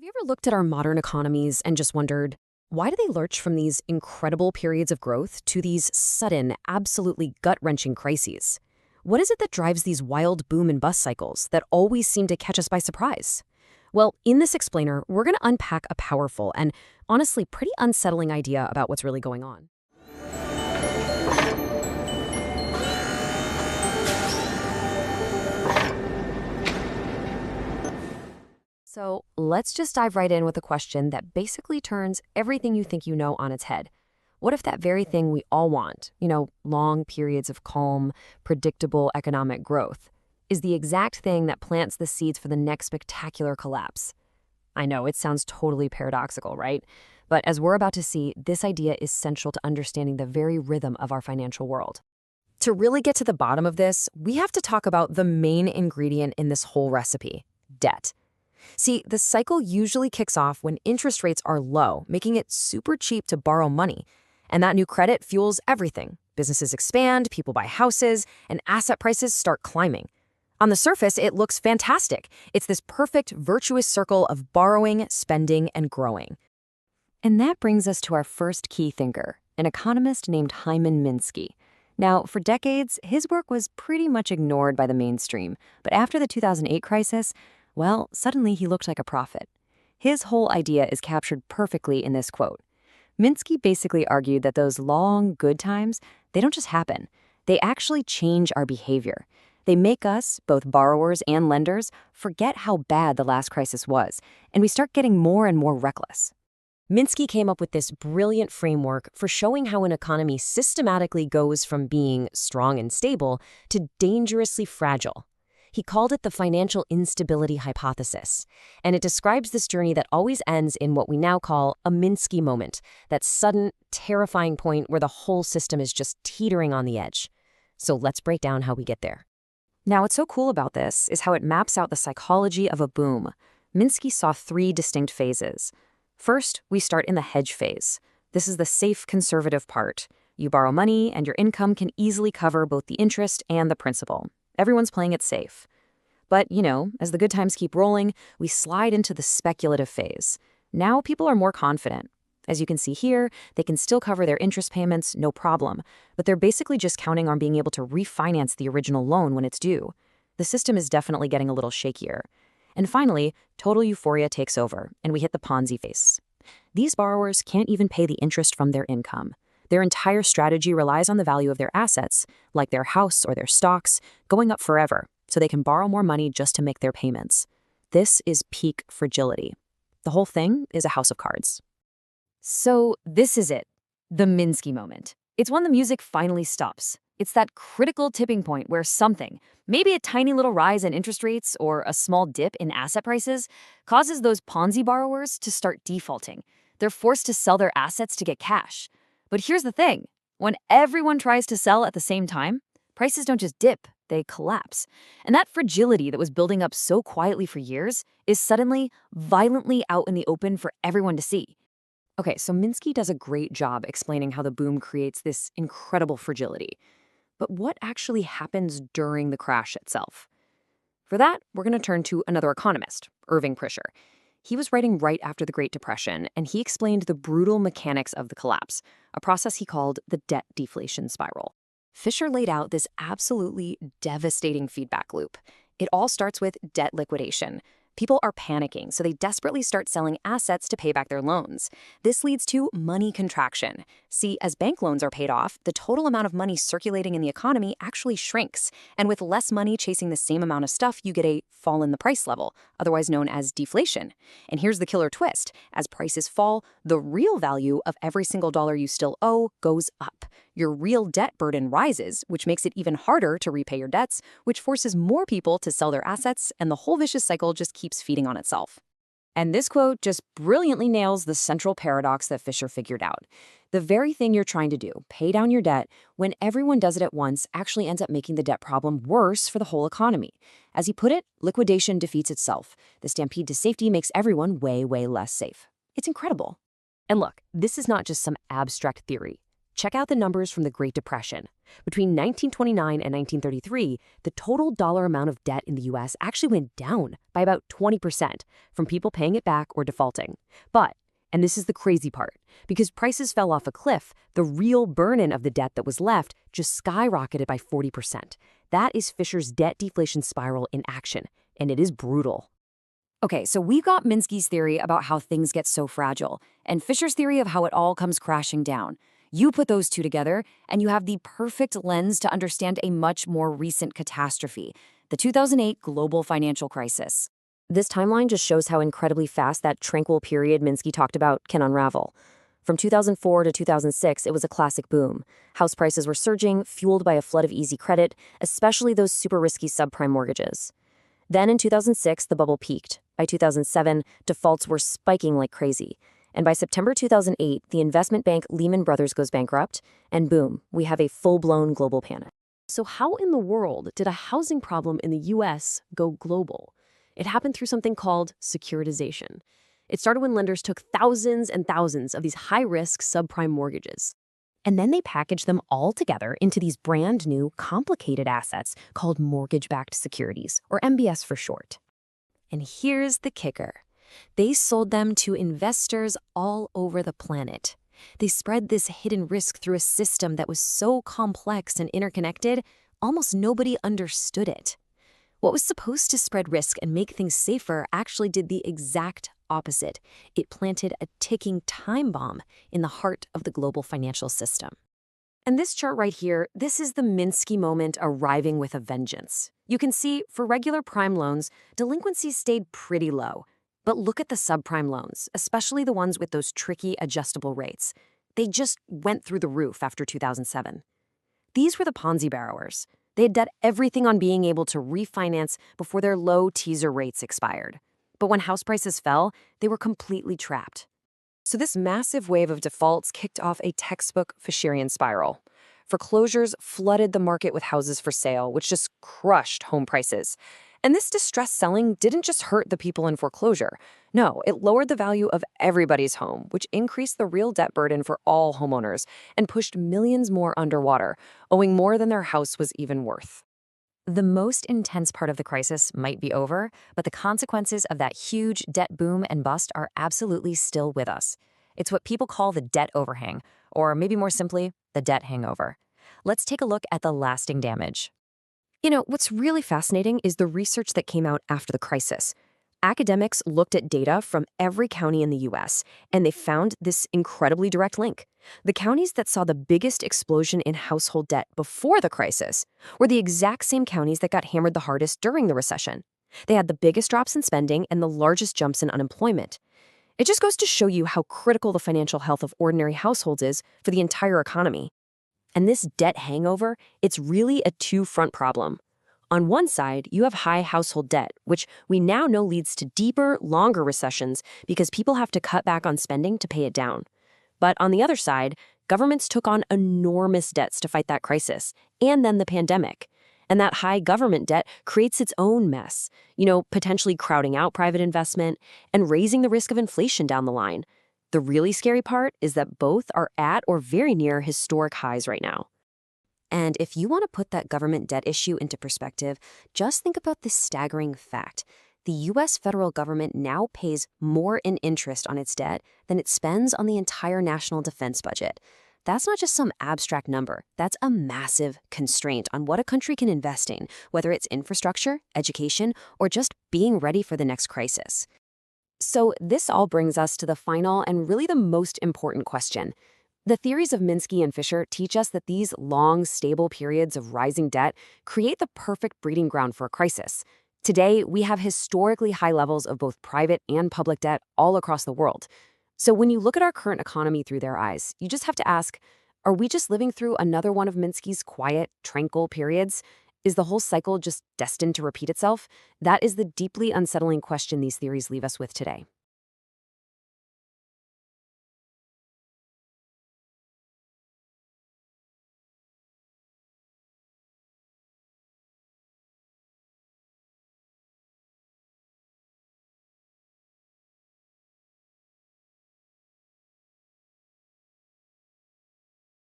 Have you ever looked at our modern economies and just wondered, why do they lurch from these incredible periods of growth to these sudden, absolutely gut-wrenching crises? What is it that drives these wild boom and bust cycles that always seem to catch us by surprise? Well, in this explainer, we're going to unpack a powerful and honestly pretty unsettling idea about what's really going on. So let's just dive right in with a question that basically turns everything you think you know on its head. What if that very thing we all want, long periods of calm, predictable economic growth, is the exact thing that plants the seeds for the next spectacular collapse? I know it sounds totally paradoxical, right? But as we're about to see, this idea is central to understanding the very rhythm of our financial world. To really get to the bottom of this, we have to talk about the main ingredient in this whole recipe: debt. See, the cycle usually kicks off when interest rates are low, making it super cheap to borrow money. And that new credit fuels everything. Businesses expand, people buy houses, and asset prices start climbing. On the surface, it looks fantastic. It's this perfect, virtuous circle of borrowing, spending, and growing. And that brings us to our first key thinker, an economist named Hyman Minsky. Now, for decades, his work was pretty much ignored by the mainstream. But after the 2008 crisis, well, suddenly he looked like a prophet. His whole idea is captured perfectly in this quote. Minsky basically argued that those long, good times, they don't just happen. They actually change our behavior. They make us, both borrowers and lenders, forget how bad the last crisis was, and we start getting more and more reckless. Minsky came up with this brilliant framework for showing how an economy systematically goes from being strong and stable to dangerously fragile. He called it the financial instability hypothesis, and it describes this journey that always ends in what we now call a Minsky moment, that sudden, terrifying point where the whole system is just teetering on the edge. So let's break down how we get there. Now, what's so cool about this is how it maps out the psychology of a boom. Minsky saw three distinct phases. First, we start in the hedge phase. This is the safe, conservative part. You borrow money, and your income can easily cover both the interest and the principal. Everyone's playing it safe. But, as the good times keep rolling, we slide into the speculative phase. Now people are more confident. As you can see here, they can still cover their interest payments, no problem, but they're basically just counting on being able to refinance the original loan when it's due. The system is definitely getting a little shakier. And finally, total euphoria takes over, and we hit the Ponzi phase. These borrowers can't even pay the interest from their income. Their entire strategy relies on the value of their assets, like their house or their stocks, going up forever, so they can borrow more money just to make their payments. This is peak fragility. The whole thing is a house of cards. So this is it, the Minsky moment. It's when the music finally stops. It's that critical tipping point where something, maybe a tiny little rise in interest rates or a small dip in asset prices, causes those Ponzi borrowers to start defaulting. They're forced to sell their assets to get cash. But here's the thing. When everyone tries to sell at the same time, prices don't just dip, they collapse. And that fragility that was building up so quietly for years is suddenly, violently out in the open for everyone to see. Okay, so Minsky does a great job explaining how the boom creates this incredible fragility. But what actually happens during the crash itself? For that, we're going to turn to another economist, Irving Fisher. He was writing right after the Great Depression, and he explained the brutal mechanics of the collapse, a process he called the debt-deflation spiral. Fisher laid out this absolutely devastating feedback loop. It all starts with debt liquidation. People are panicking, so they desperately start selling assets to pay back their loans. This leads to money contraction. See, as bank loans are paid off, the total amount of money circulating in the economy actually shrinks. And with less money chasing the same amount of stuff, you get a fall in the price level, otherwise known as deflation. And here's the killer twist. As prices fall, the real value of every single dollar you still owe goes up. Your real debt burden rises, which makes it even harder to repay your debts, which forces more people to sell their assets, and the whole vicious cycle just keeps feeding on itself. And this quote just brilliantly nails the central paradox that Fisher figured out. The very thing you're trying to do, pay down your debt, when everyone does it at once, actually ends up making the debt problem worse for the whole economy. As he put it, liquidation defeats itself. The stampede to safety makes everyone way, way less safe. It's incredible. And look, this is not just some abstract theory. Check out the numbers from the Great Depression. Between 1929 and 1933, the total dollar amount of debt in the US actually went down by about 20% from people paying it back or defaulting. But, and this is the crazy part, because prices fell off a cliff, the real burden of the debt that was left just skyrocketed by 40%. That is Fisher's debt deflation spiral in action, and it is brutal. Okay, so we've got Minsky's theory about how things get so fragile, and Fisher's theory of how it all comes crashing down. You put those two together, and you have the perfect lens to understand a much more recent catastrophe, the 2008 global financial crisis. This timeline just shows how incredibly fast that tranquil period Minsky talked about can unravel. From 2004 to 2006, it was a classic boom. House prices were surging, fueled by a flood of easy credit, especially those super risky subprime mortgages. Then in 2006, the bubble peaked. By 2007, defaults were spiking like crazy. And by September 2008, the investment bank Lehman Brothers goes bankrupt, and boom, we have a full-blown global panic. So how in the world did a housing problem in the US go global? It happened through something called securitization. It started when lenders took thousands and thousands of these high-risk subprime mortgages. And then they packaged them all together into these brand new, complicated assets called mortgage-backed securities, or MBS for short. And here's the kicker. They sold them to investors all over the planet. They spread this hidden risk through a system that was so complex and interconnected, almost nobody understood it. What was supposed to spread risk and make things safer actually did the exact opposite. It planted a ticking time bomb in the heart of the global financial system. And this chart right here, this is the Minsky moment arriving with a vengeance. You can see, for regular prime loans, delinquency stayed pretty low. But look at the subprime loans, especially the ones with those tricky adjustable rates. They just went through the roof after 2007. These were the Ponzi borrowers. They had bet everything on being able to refinance before their low teaser rates expired. But when house prices fell, they were completely trapped. So this massive wave of defaults kicked off a textbook Fisherian spiral. Foreclosures flooded the market with houses for sale, which just crushed home prices. And this distressed selling didn't just hurt the people in foreclosure. No, it lowered the value of everybody's home, which increased the real debt burden for all homeowners and pushed millions more underwater, owing more than their house was even worth. The most intense part of the crisis might be over, but the consequences of that huge debt boom and bust are absolutely still with us. It's what people call the debt overhang, or maybe more simply, the debt hangover. Let's take a look at the lasting damage. You know, what's really fascinating is the research that came out after the crisis. Academics looked at data from every county in the US, and they found this incredibly direct link. The counties that saw the biggest explosion in household debt before the crisis were the exact same counties that got hammered the hardest during the recession. They had the biggest drops in spending and the largest jumps in unemployment. It just goes to show you how critical the financial health of ordinary households is for the entire economy. And this debt hangover, it's really a two-front problem. On one side, you have high household debt, which we now know leads to deeper, longer recessions because people have to cut back on spending to pay it down. But on the other side, governments took on enormous debts to fight that crisis, and then the pandemic. And that high government debt creates its own mess, potentially crowding out private investment and raising the risk of inflation down the line. The really scary part is that both are at or very near historic highs right now. And if you want to put that government debt issue into perspective, just think about this staggering fact. The U.S. federal government now pays more in interest on its debt than it spends on the entire national defense budget. That's not just some abstract number. That's a massive constraint on what a country can invest in, whether it's infrastructure, education, or just being ready for the next crisis. So this all brings us to the final and really the most important question. The theories of Minsky and Fisher teach us that these long, stable periods of rising debt create the perfect breeding ground for a crisis. Today, we have historically high levels of both private and public debt all across the world. So when you look at our current economy through their eyes, you just have to ask, are we just living through another one of Minsky's quiet, tranquil periods? Is the whole cycle just destined to repeat itself? That is the deeply unsettling question these theories leave us with today.